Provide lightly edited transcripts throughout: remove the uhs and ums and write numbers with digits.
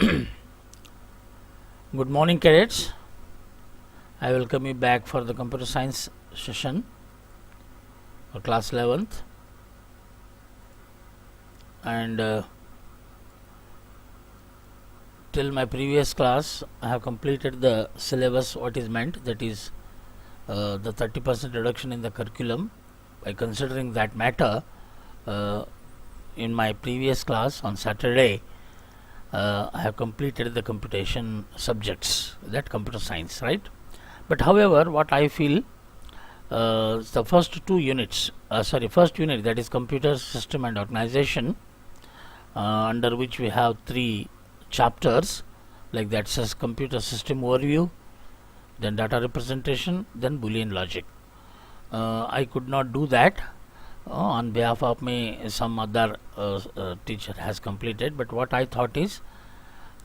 Good morning, cadets. I welcome you back for the computer science session for class 11th. And till my previous class, I have completed the syllabus. What is meant, that is the 30% reduction in the curriculum. By considering that matter, in my previous class on Saturday, I have completed the computation subjects, that computer science, right? But however, what I feel, the first unit, that is computer system and organization, under which we have 3 chapters, like that says computer system overview, then data representation, then Boolean logic. I could not do that. On behalf of me, some other teacher has completed, but what I thought is,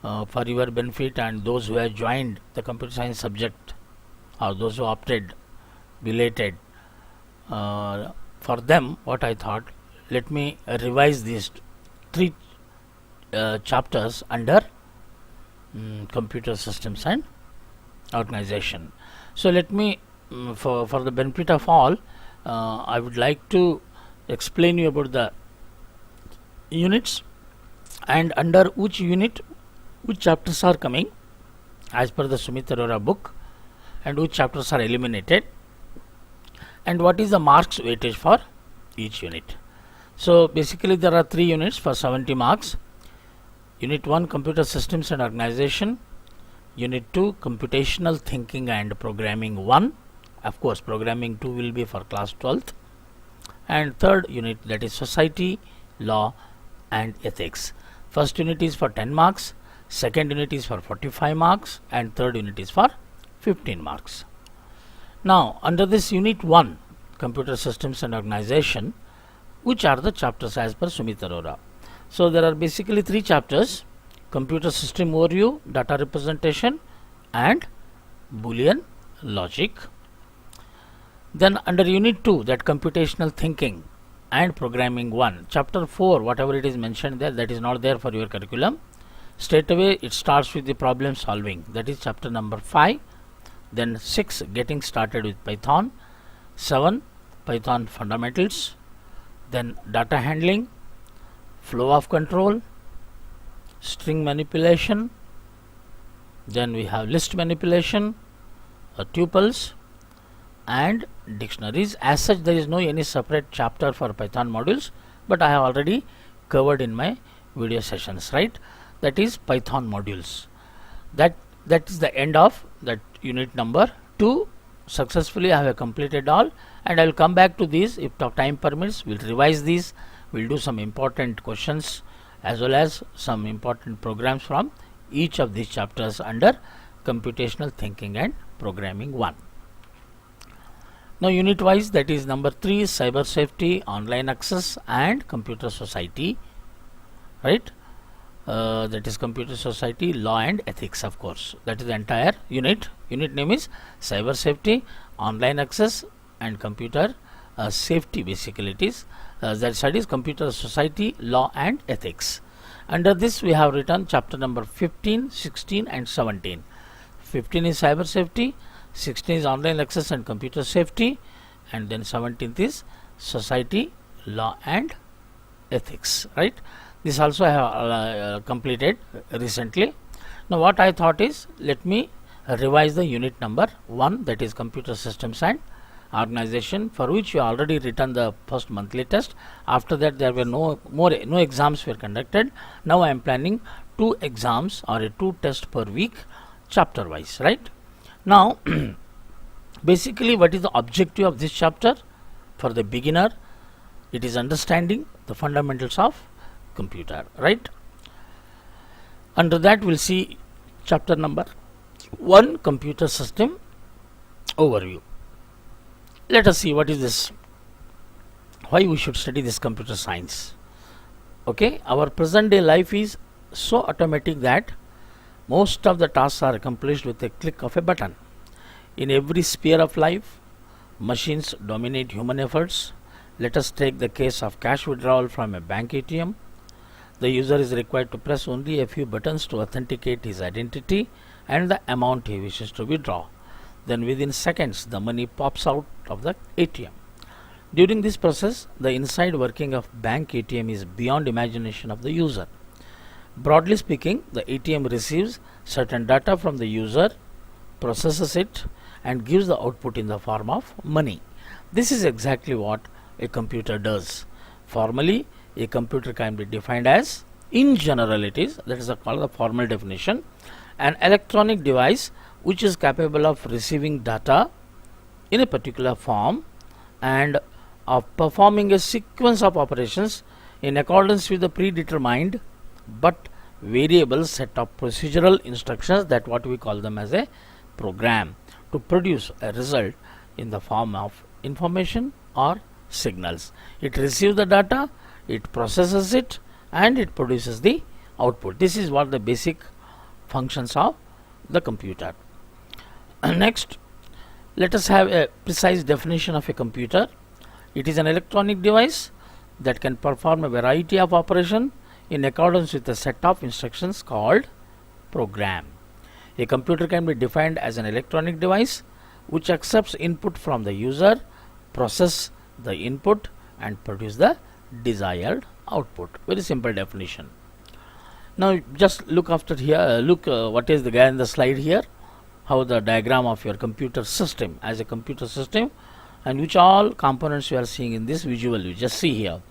for your benefit and those who have joined the computer science subject or those who opted belated, for them, what I thought, let me revise these 3 chapters under computer systems and organization. So let me, for the benefit of all, I would like to explain you about the units and under which unit which chapters are coming as per the Sumit Arora book, and which chapters are eliminated, and what is the marks weightage for each unit. So basically there are 3 units for 70 marks. Unit 1, computer systems and organization. Unit 2, computational thinking and programming 1. Of course, programming 2 will be for class 12th. And third unit, that is society, law and ethics. First unit is for 10 marks, second unit is for 45 marks, and third unit is for 15 marks. Now, under this unit 1, computer systems and organization, which are the chapters as per Sumit Arora? So there are basically 3 chapters: computer system overview, data representation and Boolean logic. Then under unit 2, that computational thinking and programming 1, chapter 4, whatever it is mentioned there, that is not there for your curriculum. Straight away it starts with the problem solving, that is chapter number 5. Then 6, getting started with Python. 7, Python fundamentals. Then data handling, flow of control, string manipulation. Then we have list manipulation, tuples and dictionaries. As such, there is no any separate chapter for Python modules, but I have already covered in my video sessions, right? That is Python modules. That is the end of that unit number 2. Successfully I have completed all, and I will come back to these if time permits. We'll revise these, we'll do some important questions as well as some important programs from each of these chapters under computational thinking and programming 1. Now unit wise, that is number 3, cyber safety, online access and computer society, right? That is computer society, law and ethics, of course. That is the entire unit. Unit name is cyber safety, online access and computer safety. Basically it is that studies computer society, law and ethics. Under this we have written chapter number 15, 16 and 17. 15 is cyber safety, 16 is online access and computer safety, and then 17th is society, law and ethics, right? This also I have completed recently. Now what I thought is, let me revise the unit number 1, that is computer systems and organization, for which you already written the first monthly test. After that there were no exams were conducted. Now I am planning 2 exams or 2 tests per week, chapter wise, right? Now basically what is the objective of this chapter? For the beginner, it is understanding the fundamentals of computer, right? Under that we'll see chapter number 1, computer system overview. Let us see what is this, why we should study this computer science. Okay, our present day life is so automatic that most of the tasks are accomplished with a click of a button. In every sphere of life, machines dominate human efforts. Let us take the case of cash withdrawal from a bank ATM. the user is required to press only a few buttons to authenticate his identity and the amount he wishes to withdraw. Then within seconds the money pops out of the ATM. During this process, the inside working of bank ATM is beyond imagination of the user. Broadly speaking, the ATM receives certain data from the user, processes it, and gives the output in the form of money. This is exactly what a computer does. Formally, a computer can be defined as, in generalities, that is called the formal definition, an electronic device which is capable of receiving data in a particular form and of performing a sequence of operations in accordance with the predetermined but variable set of procedural instructions, that what we call them as a program, to produce a result in the form of information or signals. It receives the data, it processes it, and it produces the output. This is what the basic functions of the computer. Next, let us have a precise definition of a computer. It is an electronic device that can perform a variety of operations in accordance with a set of instructions called program. A computer can be defined as an electronic device which accepts input from the user, process the input, and produce the desired output. Very simple definition. Now just look after here, what is the guy in the slide here, how the diagram of your computer system as a computer system, and which all components you are seeing in this visual. You just see here,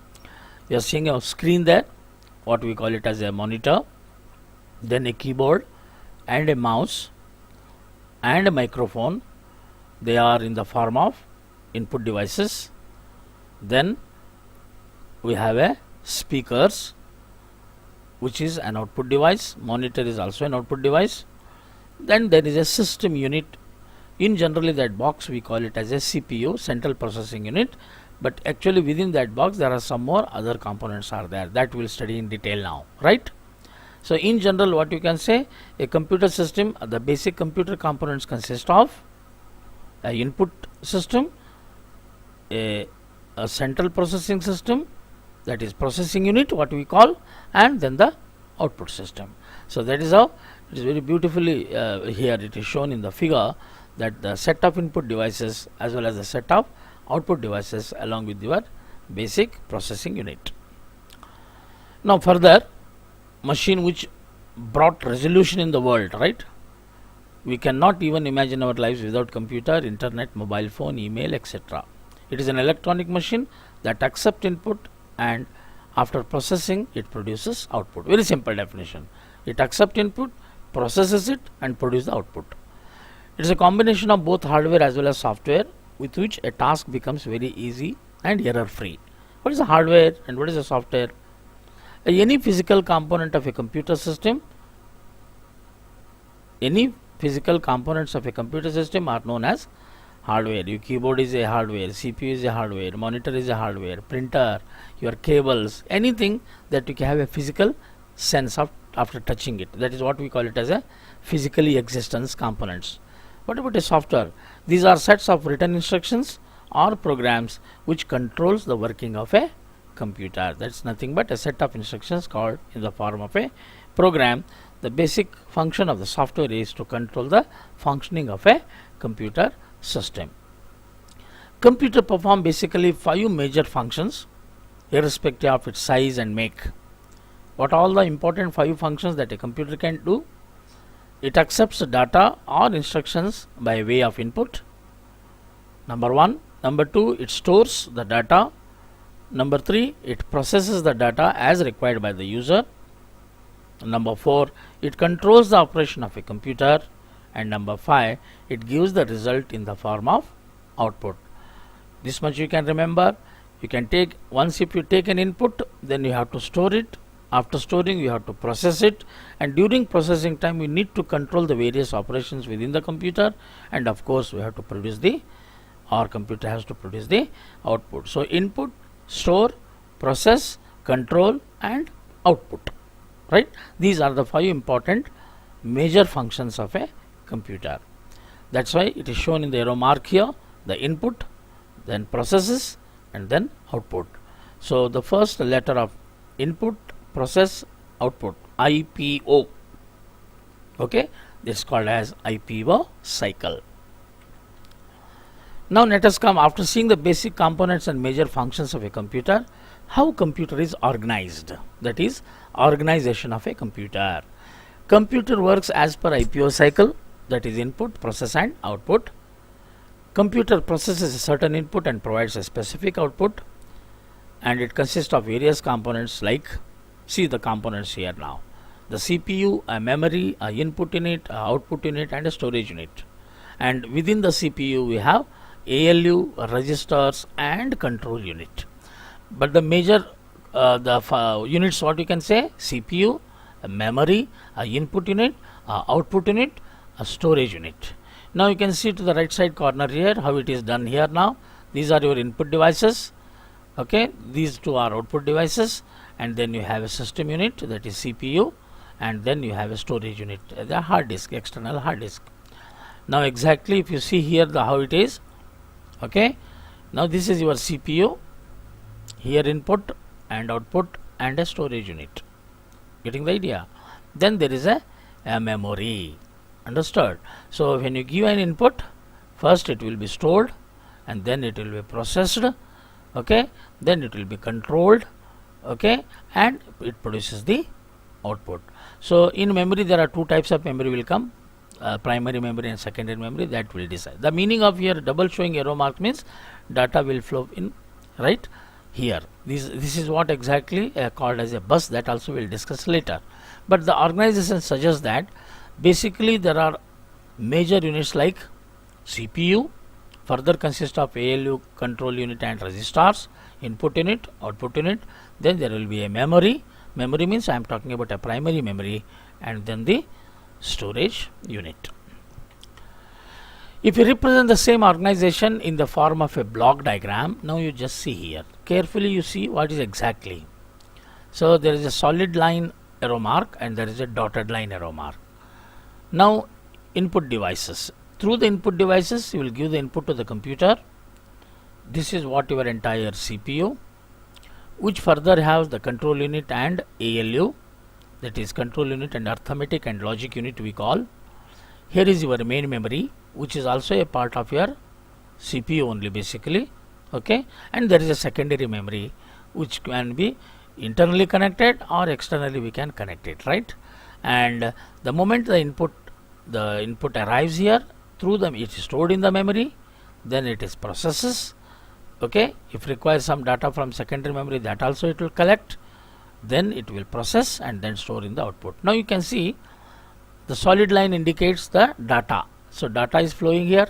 you are seeing a screen there, what we call it as a monitor, then a keyboard and a mouse and a microphone. They are in the form of input devices. Then we have a speakers, which is an output device. Monitor is also an output device. Then there is a system unit. In generally that box we call it as a CPU, central processing unit, but actually within that box there are some more other components are there that we will study in detail now, right? So in general, what you can say, a computer system, the basic computer components consist of a input system, a central processing system, that is processing unit what we call, and then the output system. So that is how it is very beautifully here it is shown in the figure, that the set of input devices as well as the set of output devices along with your basic processing unit. Now further, machine which brought resolution in the world, right? We cannot even imagine our lives without computer, internet, mobile phone, email, etc. It is an electronic machine that accepts input and after processing it produces output. Very simple definition. It accepts input, processes it, and produces the output. It is a combination of both hardware as well as software with which a task becomes very easy and error free. What is the hardware and what is the software? Any physical component of a computer system, any physical components of a computer system are known as hardware. Your keyboard is a hardware, CPU is a hardware, monitor is a hardware, printer, your cables, anything that you can have a physical sense of after touching it. That is what we call it as a physically existence components. What about a software? These are sets of written instructions or programs which controls the working of a computer. That's nothing but a set of instructions called in the form of a program. The basic function of the software is to control the functioning of a computer system. Computer perform basically 5 major functions irrespective of its size and make. What all the important 5 functions that a computer can do? It accepts data or instructions by way of input. Number 1. Number 2, it stores the data. Number 3, it processes the data as required by the user. Number 4, it controls the operation of a computer. And number 5, it gives the result in the form of output. This much you can remember. You can take, once if you take an input, then you have to store it. After storing, you have to process it, and during processing time, we need to control the various operations within the computer, and of course, we have to produce the, our computer has to produce the output. So, input, store, process, control, and output, right? These are the 5 important major functions of a computer. That's why it is shown in the arrow mark here, the input, then processes, and then output. So, the first letter of input, process output, IPO. Okay, this is called as IPO cycle. Now let us come, after seeing the basic components and major functions of a computer, how computer is organized, that is organization of a computer. Computer works as per IPO cycle, that is input, process and output. Computer processes a certain input and provides a specific output, and it consists of various components like, see the components here now, the CPU, a memory, a input unit, a output unit and a storage unit. And within the CPU we have ALU, registers and control unit. But the major units, what you can say, CPU, a memory, a input unit, a output unit, a storage unit. Now you can see to the right side corner here how it is done here now. These are your input devices. Okay, these two are output devices, and then you have a system unit, that is CPU, and then you have a storage unit, the hard disk, external hard disk. Now exactly if you see here how it is. Okay, now this is your CPU, here input and output and a storage unit. Getting the idea? Then there is a memory. Understood? So when you give an input, first it will be stored and then it will be processed. Okay, then it will be controlled. Okay, and it produces the output. So in memory there are two types of memory will come, primary memory and secondary memory, that will decide. The meaning of here double showing arrow mark means data will flow in right here. This is what exactly called as a bus, that also we will discuss later. But the organization suggests that basically there are major units like CPU, further consists of ALU, control unit and registers, input unit, output unit. Then there will be a memory. Memory means I am talking about a primary memory, and then the storage unit. If you represent the same organization in the form of a block diagram, now you just see here carefully, you see what is exactly. So there is a solid line arrow mark and there is a dotted line arrow mark. Now input devices, through the input devices you will give the input to the computer. This is what your entire CPU, which further has the control unit and ALU, that is control unit and arithmetic and logic unit we call. Here is your main memory, which is also a part of your CPU only basically. Okay, and there is a secondary memory which can be internally connected or externally we can connect it, right? And the moment the input arrives here, through them it is stored in the memory, then it is processes. Okay, if requires some data from secondary memory, that also it will collect, then it will process and then store in the output. Now you can see the solid line indicates the data. So data is flowing here,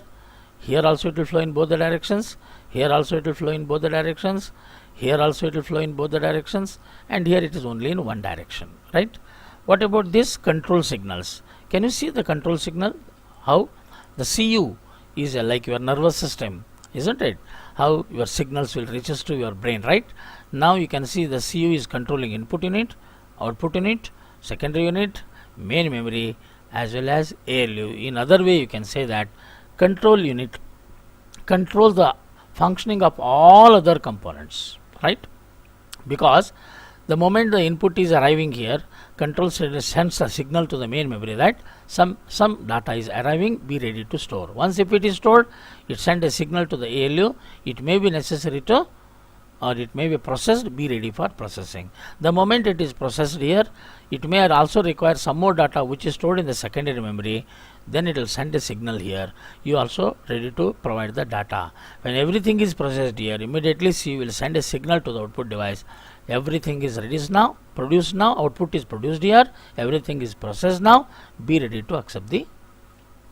here also it will flow in both the directions, here also it will flow in both the directions, here also it will flow in both the directions, and here it is only in one direction, right? What about this control signals? Can you see the control signal? How the CU is like your nervous system, isn't it? How your signals will reaches to your brain, right? Now you can see the CU is controlling input unit, output unit, secondary unit, main memory as well as ALU. In other way you can say that control unit controls the functioning of all other components, right? Because the moment the input is arriving here, control sends a signal to the main memory that some data is arriving, be ready to store. Once if it is stored, it sends a signal to the ALU, it may be necessary to, or it may be processed, be ready for processing. The moment it is processed here, it may also require some more data which is stored in the secondary memory, then it will send a signal here, you also ready to provide the data. When everything is processed here, immediately you will send a signal to the output device, everything is ready now, produced now, output is produced here, everything is processed now, be ready to accept the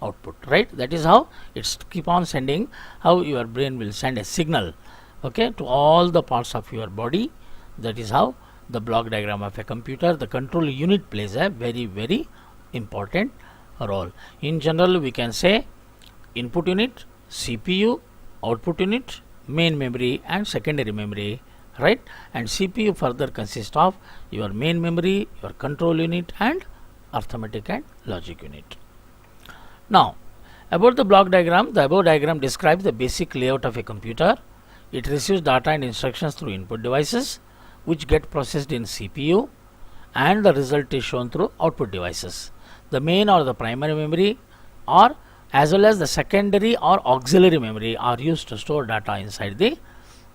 output, right? That is how it's keep on sending, how your brain will send a signal, okay, to all the parts of your body. That is how the block diagram of a computer, the control unit plays a very important role. In general we can say input unit, CPU, output unit, main memory and secondary memory, right? And CPU further consists of your main memory, your control unit and arithmetic and logic unit. Now about the block diagram, the above diagram describes the basic layout of a computer. It receives data and instructions through input devices which get processed in CPU. and the result is shown through output devices. The main or the primary memory or as well as the secondary or auxiliary memory are used to store data inside the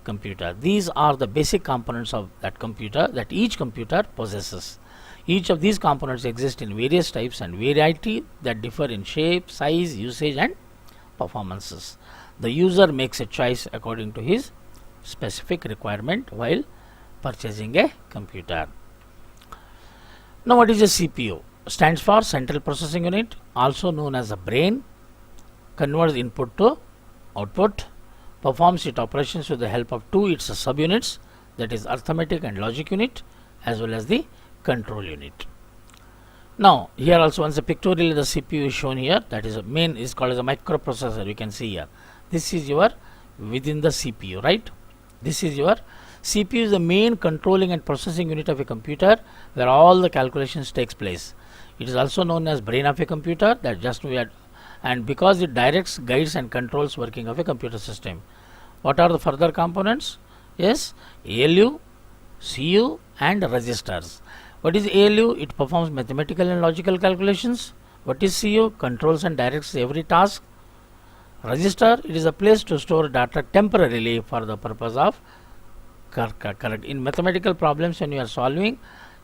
computer. These are the basic components of that computer that each computer possesses. Each of these components exist in various types and variety that differ in shape, size, usage and performances. The user makes a choice according to his specific requirement while purchasing a computer. Now, what is a CPU? Stands for Central Processing Unit, also known as a brain, converts input to output, performs its operations with the help of two its subunits, that is arithmetic and logic unit, as well as the control unit. Now, here also once a pictorial the CPU is shown here, that is a main is called as a microprocessor. You can see here. This is your within the CPU, right? This is your CPU is the main controlling and processing unit of a computer where all the calculations takes place. It is also known as brain of a computer, that just we had, and because it directs, guides and controls working of a computer system. What are the further components? Yes, ALU, CU and registers. What is ALU? It performs mathematical and logical calculations. What is CU? Controls and directs every task. Register, it is a place to store data temporarily for the purpose of correct. In mathematical problems, when you are solving,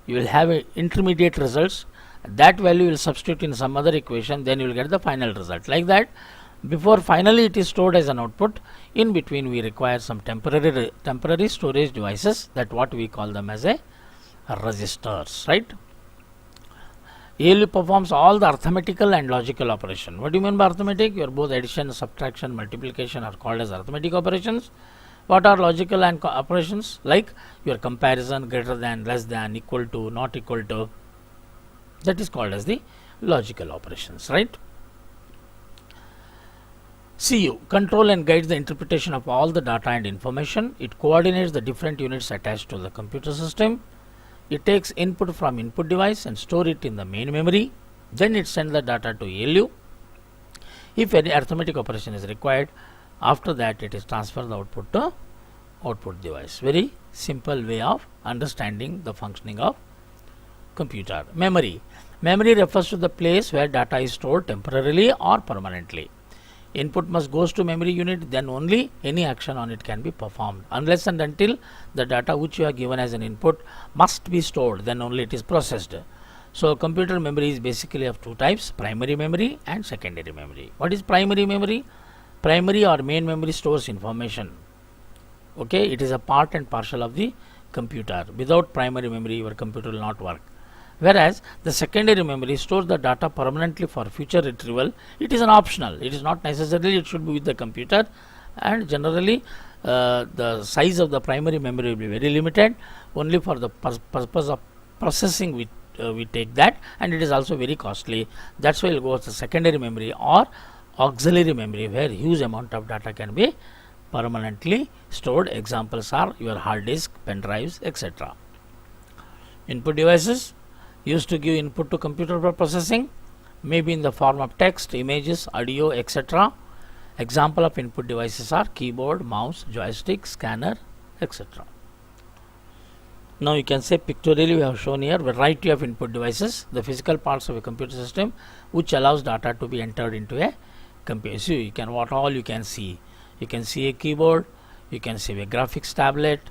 you will have a intermediate results. That value will substitute in some other equation, then you will get the final result. Like that, before finally it is stored as an output, in between we require some temporary storage devices, that what we call them as a registers, right? ALU performs all the arithmetical and logical operation. What do you mean by arithmetic? Your both addition, subtraction, multiplication are called as arithmetic operations. What are logical and operations? Like your comparison, greater than, less than, equal to, not equal to. That is called as the logical operations, right? CU, control and guides the interpretation of all the data and information. It coordinates the different units attached to the computer system. It takes input from input device and store it in the main memory. Then it sends the data to ALU. If any arithmetic operation is required, after that it is transferred the output to output device. Very simple way of understanding the functioning of computer. Memory. Memory refers to the place where data is stored temporarily or permanently. Input must goes to memory unit, then only any action on it can be performed. Unless and until the data which you are given as an input must be stored, then only it is processed. So, computer memory is basically of two types, primary memory and secondary memory. What is primary memory? Primary or main memory stores information. Okay, it is a part and parcel of the computer. Without primary memory, your computer will not work. Whereas the secondary memory stores the data permanently for future retrieval. It is an optional. It is not necessarily it should be with the computer, and generally the size of the primary memory will be very limited. Only for the purpose of processing we take that, and it is also very costly. That's why it goes to secondary memory or auxiliary memory, where huge amount of data can be permanently stored. Examples are your hard disk, pen drives, etc. Input devices used to give input to computer for processing, maybe in the form of text, images, audio, etc. Example of input devices are keyboard, mouse, joystick, scanner, etc. Now you can say pictorially we have shown here variety of input devices, the physical parts of a computer system which allows data to be entered into a computer. So you can what all you can see. You can see a keyboard, you can see a graphics tablet,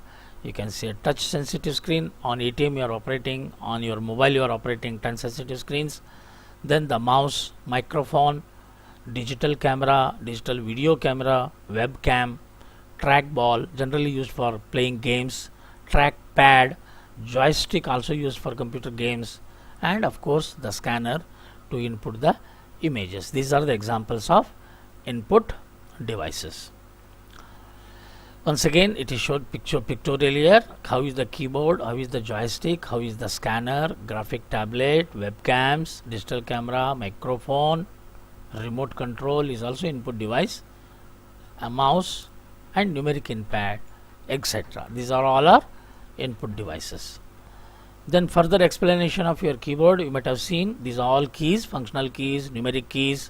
you can see a touch sensitive screen. On ATM you are operating, on your mobile you are operating touch sensitive screens. Then the mouse, microphone, digital camera, digital video camera, webcam, trackball generally used for playing games, trackpad, joystick also used for computer games, and of course the scanner to input the images. These are the examples of input devices. Once again it is showed pictorial here. How is the keyboard, how is the joystick, how is the scanner, graphic tablet, webcams, digital camera, microphone, remote control is also input device, a mouse and numeric input, etc. These are all our input devices. Then further explanation of your keyboard, you might have seen these are all keys, functional keys, numeric keys,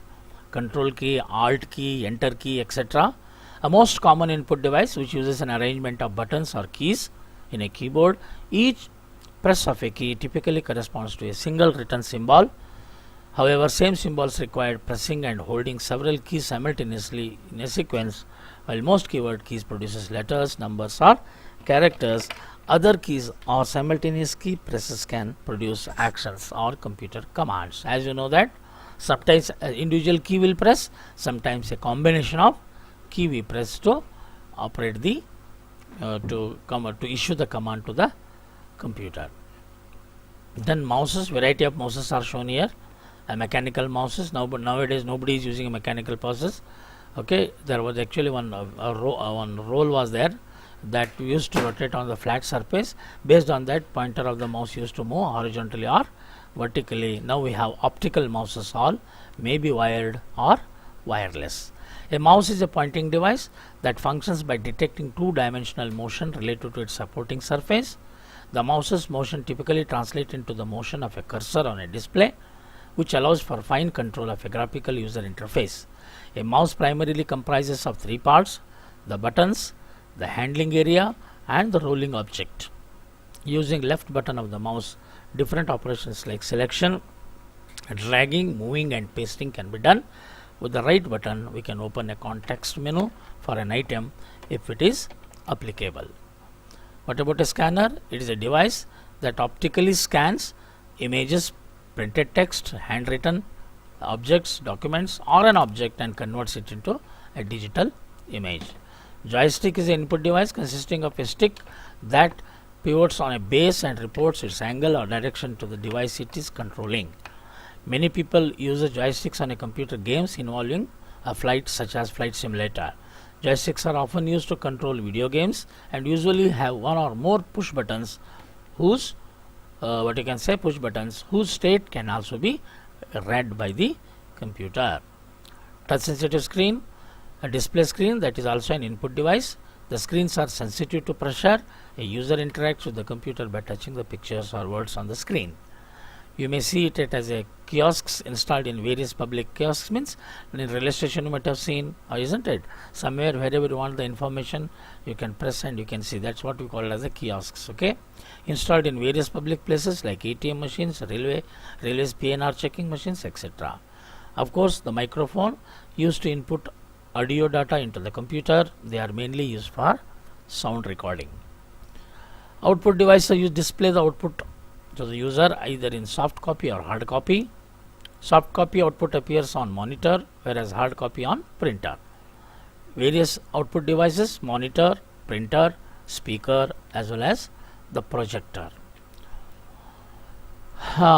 control key, alt key, enter key, etc. A most common input device which uses an arrangement of buttons or keys in a keyboard. Each Press of a key typically corresponds to a single written symbol. However, same symbols require pressing and holding several keys simultaneously in a sequence. While most keyword keys produces letters, numbers or characters, other keys or simultaneous key presses can produce actions or computer commands. As you know that sometimes an individual key will press, sometimes a combination of key we press to operate the to issue the command to the computer. Then mouses, variety of mouses are shown here. Mechanical mouses, nowadays nobody is using a mechanical process. Okay, there was actually one roll was there that used to rotate on the flat surface. Based on that, pointer of the mouse used to move horizontally or vertically. Now we have optical mouses, all may be wired or wireless. A mouse is a pointing device that functions by detecting two-dimensional motion related to its supporting surface. The mouse's motion typically translates into the motion of a cursor on a display, which allows for fine control of a graphical user interface. A mouse primarily comprises of three parts: the buttons, the handling area and the rolling object. Using left button of the mouse, different operations like selection, dragging, moving and pasting can be done. With the right button, we can open a context menu for an item if it is applicable. What about a scanner? It is a device that optically scans images, printed text, handwritten objects, documents or an object and converts it into a digital image. Joystick is an input device consisting of a stick that pivots on a base and reports its angle or direction to the device it is controlling. Many people use the joysticks on a computer games involving a flight, such as Flight Simulator. Joysticks are often used to control video games and usually have one or more push buttons whose push buttons whose state can also be read by the computer. Touch sensitive screen, a display screen that is also an input device. The screens are sensitive to pressure. A user interacts with the computer by touching the pictures or words on the screen. You may see it as a kiosks installed in various public kiosks, means in railway station you might have seen, isn't it? Somewhere wherever you want the information, you can press and you can see. That's what we call it as a kiosks. Okay, installed in various public places like ATM machines, railways PNR checking machines, etc. Of course, the microphone used to input audio data into the computer. They are mainly used for sound recording. Output devices display the output to the user either in soft copy or hard copy. Soft copy output appears on monitor, whereas hard copy on printer. Various output devices: monitor, printer, speaker, as well as the projector.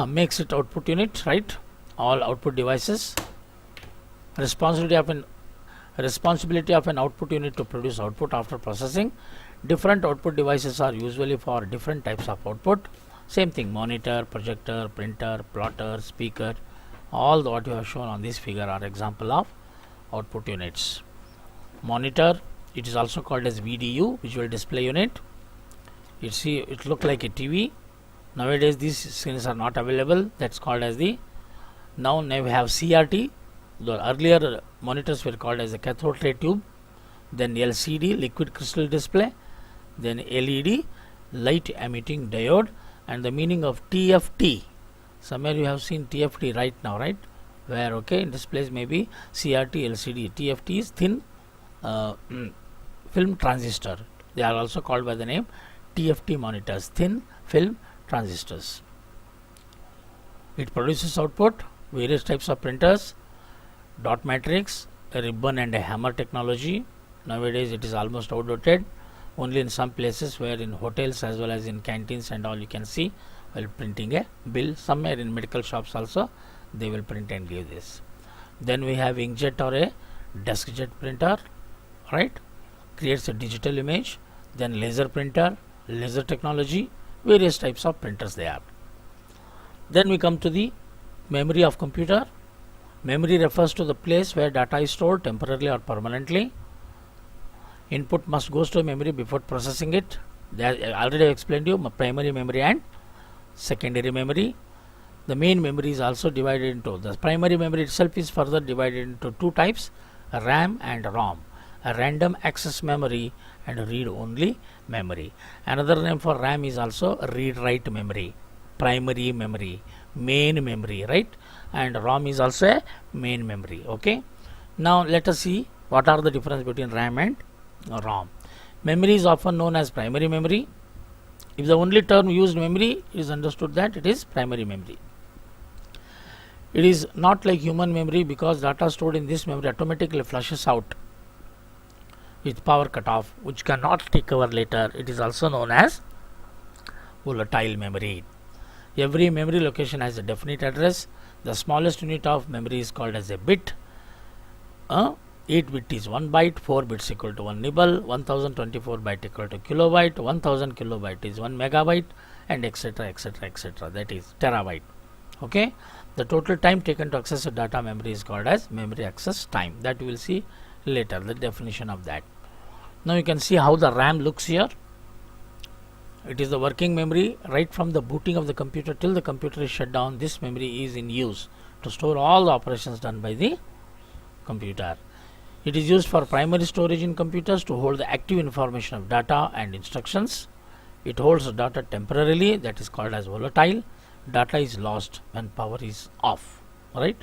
Makes it output unit, right? All output devices. Responsibility of an output unit to produce output after processing. Different output devices are usually for different types of output. Same thing: monitor, projector, printer, plotter, speaker. All what you have shown on this figure are example of output units. Monitor, it is also called as VDU, visual display unit. It look like a TV. Nowadays these screens are not available. That's called as the now we have CRT. The earlier monitors were called as a cathode ray tube. Then LCD, liquid crystal display. Then LED, light emitting diode. And the meaning of TFT, somewhere you have seen TFT right now, right? Where in displays may be CRT, LCD. TFT is thin film transistor. They are also called by the name TFT monitors, thin film transistors. It produces output, various types of printers, dot matrix, a ribbon and a hammer technology. Nowadays it is almost outdated. Only in some places, where in hotels as well as in canteens and all, you can see while printing a bill. Somewhere in medical shops also they will print and give this. Then we have inkjet or a deskjet printer, right? Creates a digital image. Then laser printer, laser technology, various types of printers they are. Then we come to the memory of computer. Memory refers to the place where data is stored temporarily or permanently. Input must goes to memory before processing it. I already explained you primary memory and secondary memory. The main memory is also divided into, the primary memory itself is further divided into two types, RAM and ROM. a random access memory, and a read-only memory. Another name for RAM is also read-write memory, primary memory, main memory, right? And ROM is also a main memory. Okay. Now let us see what are the difference between RAM and ROM. Memory is often known as primary memory. If the only term used memory is understood that it is primary memory. It is not like human memory because data stored in this memory automatically flushes out with power cutoff, which cannot recover later. It is also known as volatile memory. Every memory location has a definite address. The smallest unit of memory is called as a bit. 8 bit is 1 byte, 4 bits equal to 1 nibble, 1024 byte equal to kilobyte, 1000 kilobyte is 1 megabyte, and etc. etc. etc. That is terabyte. Okay. The total time taken to access a data memory is called as memory access time. That we will see later, the definition of that. Now you can see how the RAM looks here. It is the working memory. Right from the booting of the computer till the computer is shut down, this memory is in use to store all the operations done by the computer. It is used for primary storage in computers to hold the active information of data and instructions. It holds the data temporarily, that is called as volatile. Data is lost when power is off, right?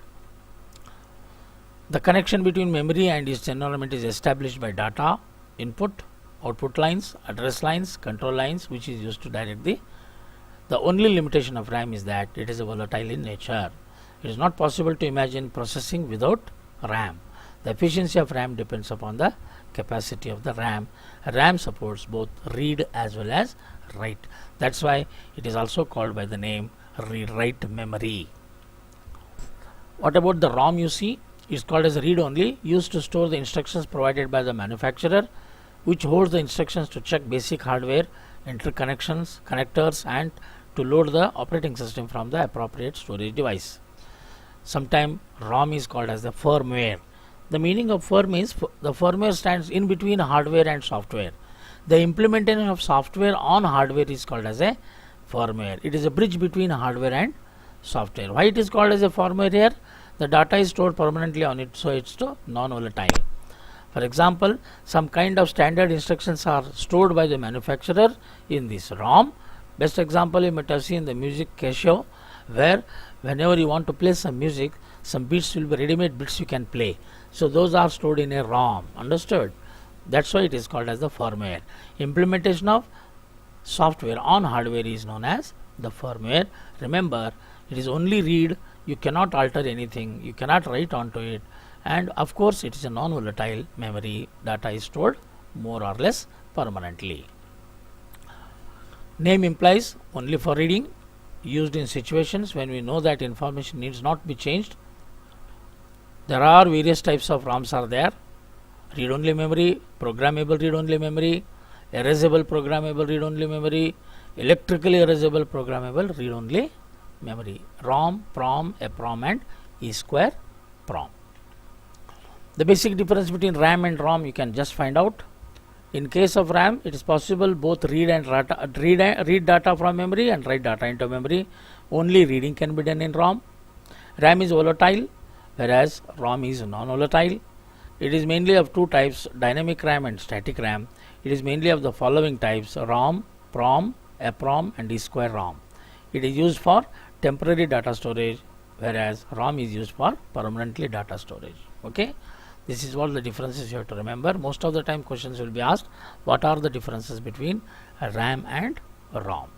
The connection between memory and its environment is established by data input, output lines, address lines, control lines, which is used to direct the only limitation of RAM is that it is a volatile in nature. It is not possible to imagine processing without RAM. The efficiency of RAM depends upon the capacity of the RAM. RAM supports both read as well as write. That's why it is also called by the name read-write memory. What about the ROM? You see, it's called as read-only, used to store the instructions provided by the manufacturer, which holds the instructions to check basic hardware, interconnections, connectors, and to load the operating system from the appropriate storage device. Sometimes ROM is called as the firmware. The meaning of firm is the firmware stands in between hardware and software. The implementation of software on hardware is called as a firmware. It is a bridge between hardware and software. Why it is called as a firmware here? The data is stored permanently on it, so it's non-volatile. For example, some kind of standard instructions are stored by the manufacturer in this ROM. Best example you might have seen the music Casio, where whenever you want to play some music, some beats will be ready-made bits you can play. So those are stored in a ROM. Understood? That's why it is called as the firmware. Implementation of software on hardware is known as the firmware. Remember, it is only read. You cannot alter anything. You cannot write onto it. And of course, it is a non-volatile memory. Data is stored more or less permanently. Name implies only for reading, used in situations when we know that information needs not be changed. There are various types of ROMs are there. Read-only memory, programmable read-only memory, erasable programmable read-only memory, electrically erasable programmable read-only memory. ROM, PROM, EPROM, and E²PROM. The basic difference between RAM and ROM you can just find out. In case of RAM, it is possible both read data from memory and write data into memory. Only reading can be done in ROM. RAM is volatile, whereas ROM is non-volatile. It is mainly of two types, dynamic RAM and static RAM. It is mainly of the following types: ROM, PROM, EPROM, and E²ROM. It is used for temporary data storage, whereas ROM is used for permanently data storage. Okay, this is what the differences you have to remember. Most of the time questions will be asked, what are the differences between RAM and ROM?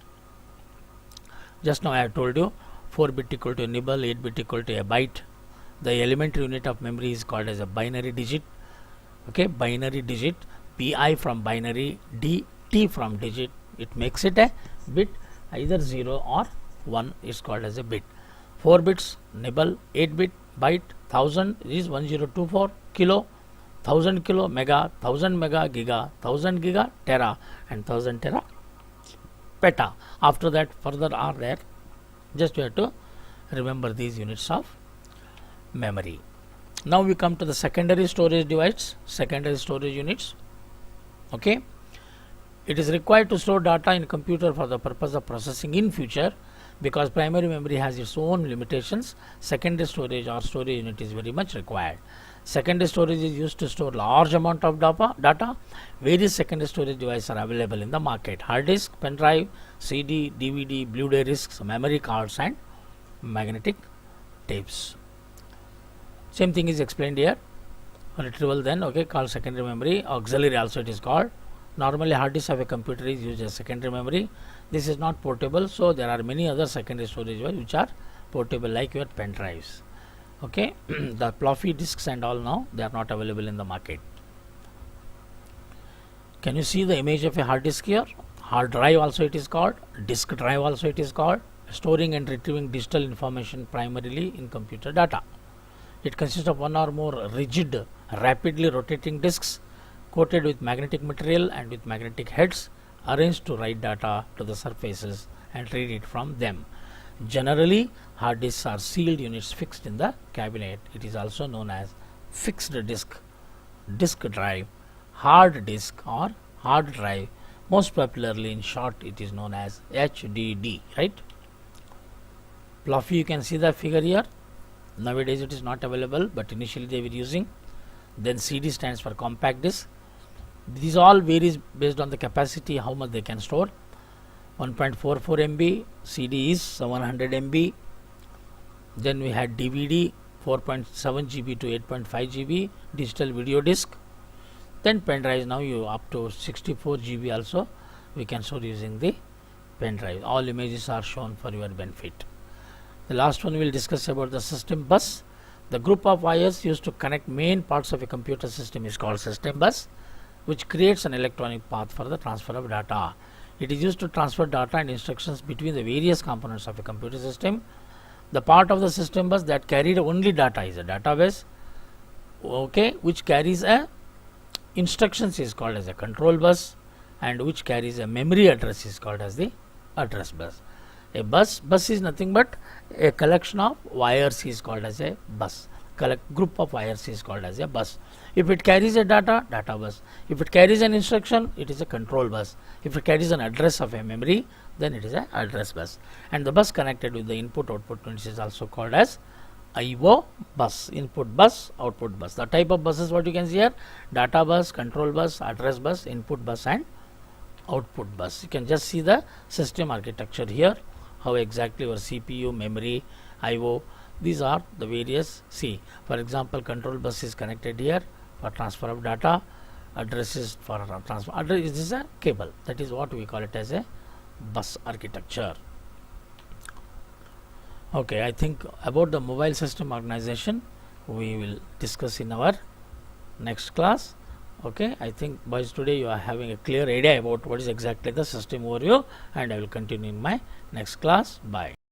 Just now I have told you 4 bit equal to a nibble, 8 bit equal to a byte. The elementary unit of memory is called as a binary digit. Okay, binary digit, pi from binary, dt from digit. It makes it a bit, either 0 or 1 is called as a bit. 4 bits nibble, 8 bit byte, 1000 is 1024 kilo, 1000 kilo mega, 1000 mega giga, 1000 giga tera, and 1000 tera peta. After that further are there. Just you have to remember these units of memory. Now we come to the secondary storage device, secondary storage units. Okay, it is required to store data in computer for the purpose of processing in future. because primary memory has its own limitations. Secondary storage or storage unit is very much required. Secondary storage is used to store large amount of data. Various secondary storage devices are available in the market: hard disk, pen drive, CD, DVD, Blu-ray discs, memory cards, and magnetic tapes. Same thing is explained here. Retrieval then, okay, called secondary memory. Auxiliary also it is called. Normally hard disk of a computer is used as secondary memory. This is not portable, so there are many other secondary storage which are portable, like your pen drives. Okay, the floppy disks and all, now they are not available in the market. Can you see the image of a hard disk here? Hard drive also it is called. Disk drive also it is called. Storing and retrieving digital information primarily in computer data. It consists of one or more rigid, rapidly rotating disks coated with magnetic material and with magnetic heads arranged to write data to the surfaces and read it from them. Generally, hard disks are sealed units fixed in the cabinet. It is also known as fixed disk, disk drive, hard disk, or hard drive. Most popularly, in short, it is known as HDD, right? Floppy, you can see the figure here. Nowadays it is not available, but initially they were using. Then CD stands for compact disk. These all varies based on the capacity, how much they can store. 1.44 MB, CD is 100 MB. Then we had DVD, 4.7 GB to 8.5 GB, digital video disc. Then pen drives, now you up to 64 GB also we can store using the pen drive. All images are shown for your benefit. The last one we will discuss about the system bus. The group of wires used to connect main parts of a computer system is called system bus, which creates an electronic path for the transfer of data. It is used to transfer data and instructions between the various components of a computer system. The part of the system bus that carried only data is a database, okay, which carries a instructions is called as a control bus, and which carries a memory address is called as the address bus. A bus is nothing but a collection of wires is called as a bus. Group of wires is called as a bus. If it carries a data bus. If it carries an instruction, it is a control bus. If it carries an address of a memory, then it is an address bus. And the bus connected with the input output pins is also called as IO bus. Input bus, output bus. The type of buses what you can see here: data bus, control bus, address bus, input bus, and output bus. You can just see the system architecture here, how exactly your CPU, memory, IO, these are the various. See, for example, control bus is connected here for transfer of data, address is for transfer, address is a cable. That is what we call it as a bus architecture. Okay, I think about the mobile system organization we will discuss in our next class. Okay, I think boys today you are having a clear idea about what is exactly the system overview, and I will continue in my next class. Bye.